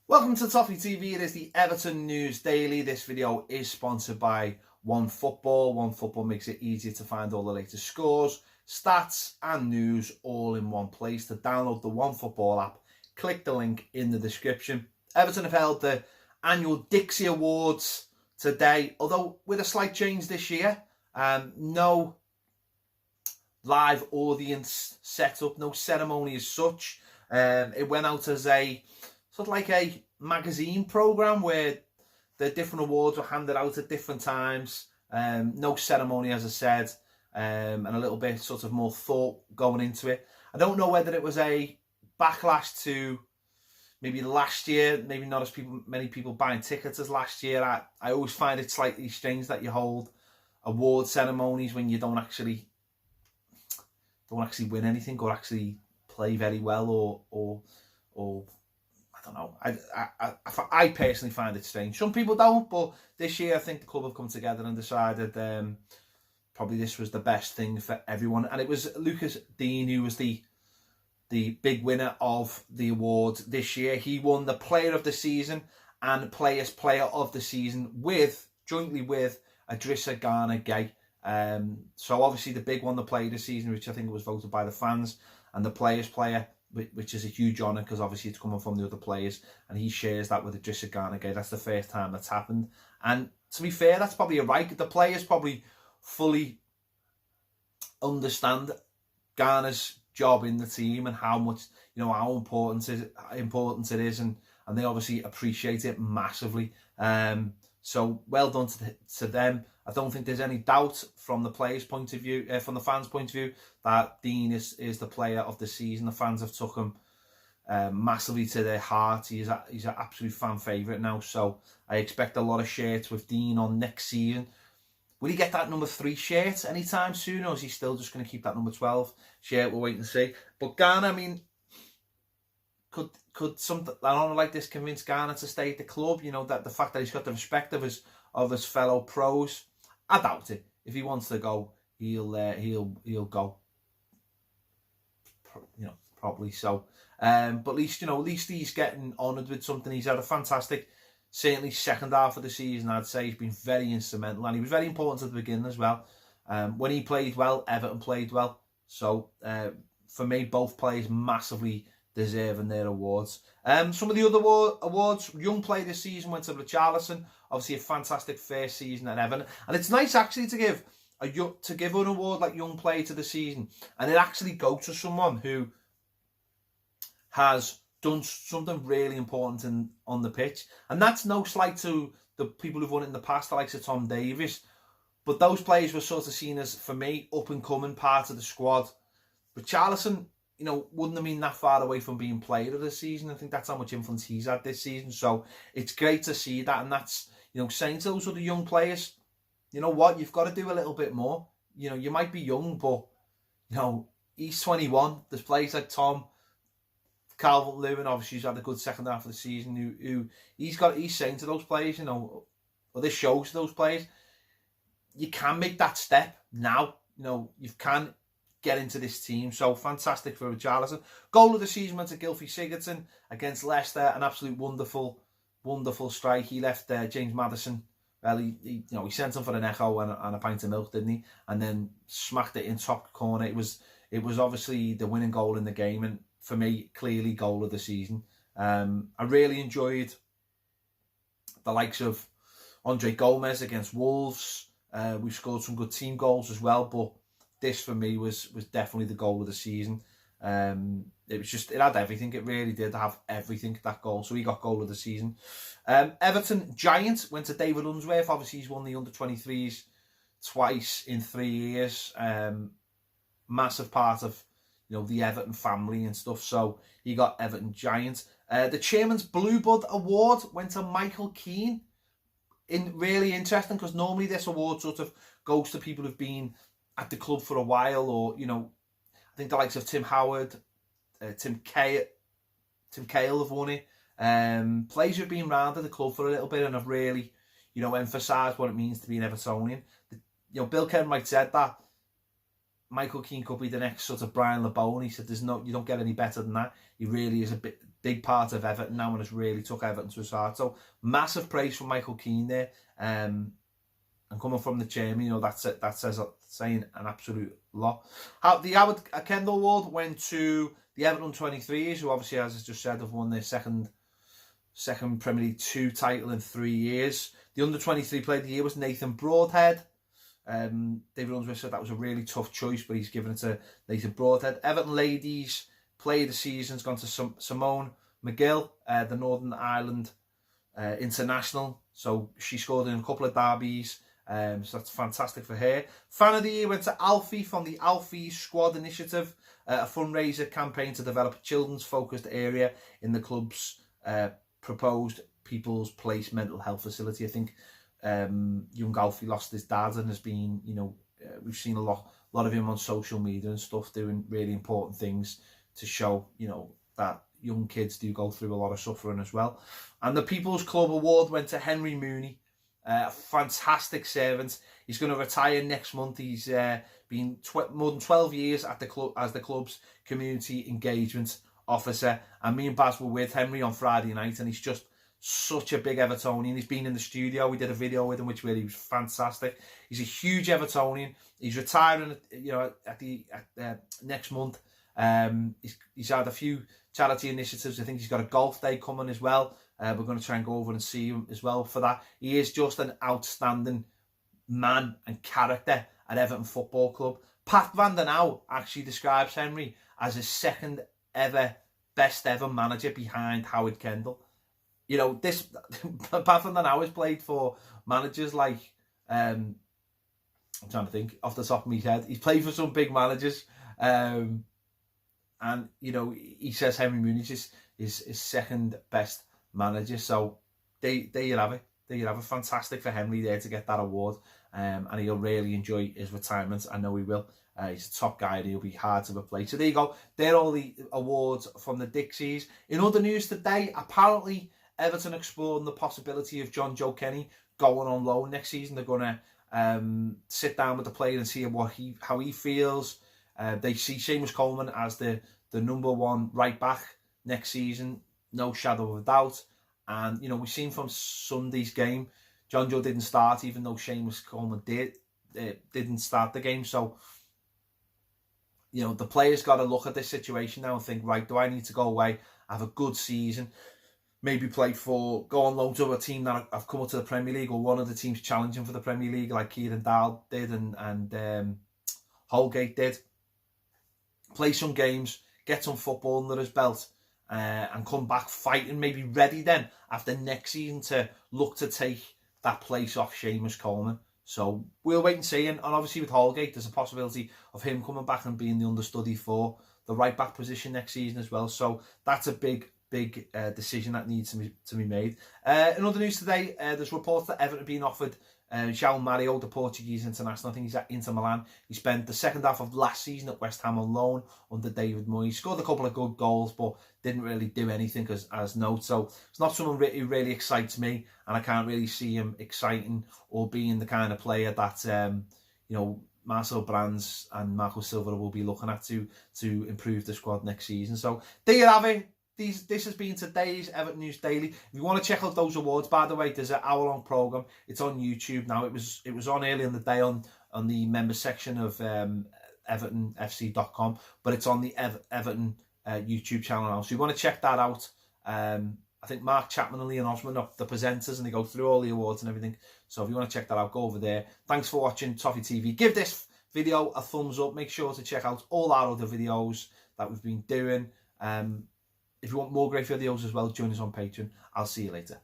Welcome to Toffee TV. It is the Everton News Daily. This video is sponsored by OneFootball. OneFootball makes it easier to find all the latest scores, stats and news all in one place. To download the OneFootball app, click the link in the description. Everton have held the annual Dixies Awards today, although with a slight change this year. No live audience set up, no ceremony as such. It went out as a sort of like a magazine programme where the different awards were handed out at different times. No ceremony, as I said, and a little bit sort of more thought going into it. I don't know whether it was a backlash to maybe last year, maybe not as many people buying tickets as last year. I always find it slightly strange that you hold award ceremonies when you don't actually win anything or actually play very well or I don't know. I personally find it strange. Some people don't, but this year I think the club have come together and decided probably this was the best thing for everyone. And it was Digne who was the big winner of the award this year. He won the Player of the Season and Players Player of the Season jointly with Idrissa Gana Gueye. So obviously the big one, the Player of the Season, which I think was voted by the fans, and the Players Player, which is a huge honour because obviously it's coming from the other players, and he shares that with Idrissa Gana Gueye. That's the first time that's happened, and to be fair, that's probably right. The players probably fully understand Ghana's job in the team and how much, how important it is, and they obviously appreciate it massively. So well done to them. I don't think there's any doubt from the players' point of view, from the fans' point of view, that Digne is the player of the season. The fans have took him massively to their heart. He's an absolute fan favourite now. So I expect a lot of shirts with Digne on next season. Will he get that number 3 shirt anytime soon, or is he still just going to keep that number 12 shirt? We'll wait and see. But Ghana, I mean, could something an honour like this convince Ghana to stay at the club? That the fact that he's got the respect of his fellow pros. I doubt it. If he wants to go, he'll go. Probably so. But at least he's getting honoured with something. He's had a fantastic, certainly second half of the season. I'd say he's been very instrumental, and he was very important at the beginning as well. When he played well, Everton played well. So for me, both players massively deserving their awards. Some of the other awards, young player this season went to Richarlison. Obviously a fantastic first season at Everton, and it's nice actually to give an award like young player to the season, and it actually go to someone who has done something really important on the pitch. And that's no slight to the people who've won it in the past, the likes of Tom Davies, but those players were sort of seen as, for me, up and coming part of the squad. Richarlison, wouldn't have been that far away from being player of the season. I think that's how much influence he's had this season. So it's great to see that. And that's, saying to those other young players, you know what, you've got to do a little bit more. You might be young, but, he's 21. There's players like Tom, Calvert-Lewin, obviously, who's had a good second half of the season, who he's saying to those players, or this shows to those players, you can make that step now. You can get into this team. So fantastic for Richarlison. Goal of the season went to Gylfi Sigurdsson against Leicester. An absolute wonderful strike. He left James Maddison. Well, he sent him for an echo and a pint of milk, didn't he? And then smacked it in top corner. It was obviously the winning goal in the game, and for me, clearly goal of the season. I really enjoyed the likes of Andre Gomez against Wolves. We scored some good team goals as well, but this for me was definitely the goal of the season. It had everything. It really did have everything, that goal. So he got goal of the season. Everton Giant went to David Unsworth. Obviously he's won the under-23s twice in 3 years. Massive part of the Everton family and stuff. So he got Everton Giant. The Chairman's Bluebird Award went to Michael Keane. Really interesting, because normally this award sort of goes to people who've been at the club for a while, or I think the likes of Tim Howard, Tim Cahill have won it. Players who've been round at the club for a little bit and have really, emphasised what it means to be an Evertonian. Bill Kenwright said that Michael Keane could be the next sort of Brian LeBone. He said, you don't get any better than that. He really is a big part of Everton now and has really took Everton to his heart. So massive praise from Michael Keane there. And coming from the chairman, you know, that says saying an absolute lot. The Howard Kendall Award went to the Everton 23s, who obviously, as I just said, have won their second Premier League 2 title in 3 years. The under-23 player of the year was Nathan Broadhead. David Unsworth said that was a really tough choice, but he's given it to Nathan Broadhead. Everton ladies player of the season's gone to Simone McGill, the Northern Ireland international. So she scored in a couple of derbies. So that's fantastic for her. Fan of the year went to Alfie from the Alfie Squad Initiative, a fundraiser campaign to develop a children's focused area in the club's proposed People's Place mental health facility. I think young Alfie lost his dad and has been, you know, we've seen a lot of him on social media and stuff doing really important things to show, you know, that young kids do go through a lot of suffering as well. And the People's Club Award went to Henry Mooney, a fantastic servant. He's going to retire next month. He's been more than 12 years at the club as the club's community engagement officer. And me and Baz were with Henry on Friday night, and he's just such a big Evertonian. He's been in the studio. We did a video with him, which really was fantastic. He's a huge Evertonian. He's retiring, you know, at next month. He's had a few charity initiatives. I think he's got a golf day coming as well. We're going to try and go over and see him as well for that. He is just an outstanding man and character at Everton Football Club. Pat van der Nauw actually describes Henry as his second ever best ever manager behind Howard Kendall. You know, this Pat van der Nauw has played for managers like I'm trying to think off the top of my head. He's played for some big managers. And, you know, he says Henry Mooney is his second best manager. So there you have it. There you have it. Fantastic for Henry there to get that award. And he'll really enjoy his retirement. I know he will. He's a top guy and he'll be hard to replace. So there you go. They're all the awards from the Dixies. In other news today, apparently Everton exploring the possibility of John Joe Kenny going on loan next season. They're going to sit down with the player and see how he feels. They see Seamus Coleman as the number one right back next season, no shadow of a doubt. And, you know, we've seen from Sunday's game, John Joe didn't start, even though Seamus Coleman didn't start the game. So, you know, the players got to look at this situation now and think, right, do I need to go away, have a good season, maybe go on loan to a team that have come up to the Premier League, or one of the teams challenging for the Premier League, like Kieran Dowd did and Holgate did. Play some games, get some football under his belt, and come back fighting, maybe ready then after next season to look to take that place off Seamus Coleman. So we'll wait and see. And obviously with Holgate, there's a possibility of him coming back and being the understudy for the right back position next season as well. So that's a big decision that needs to be made. In other news today, there's reports that Everton have been offered João Mario, the Portuguese international. I think he's at Inter Milan. He spent the second half of last season at West Ham on loan under David Moyes. Scored a couple of good goals, but didn't really do anything as note. So it's not someone who really excites me, and I can't really see him exciting or being the kind of player that you know, Marcel Brands and Marco Silva will be looking at to improve the squad next season. So there you have it. This has been today's Everton News Daily. If you want to check out those awards, by the way, there's an hour-long programme. It's on YouTube now. It was on earlier in the day on the member section of EvertonFC.com, but it's on the Everton YouTube channel now. So you want to check that out. I think Mark Chapman and Leon Osman are the presenters, and they go through all the awards and everything. So if you want to check that out, go over there. Thanks for watching Toffee TV. Give this video a thumbs up. Make sure to check out all our other videos that we've been doing. If you want more great videos as well, join us on Patreon. I'll see you later.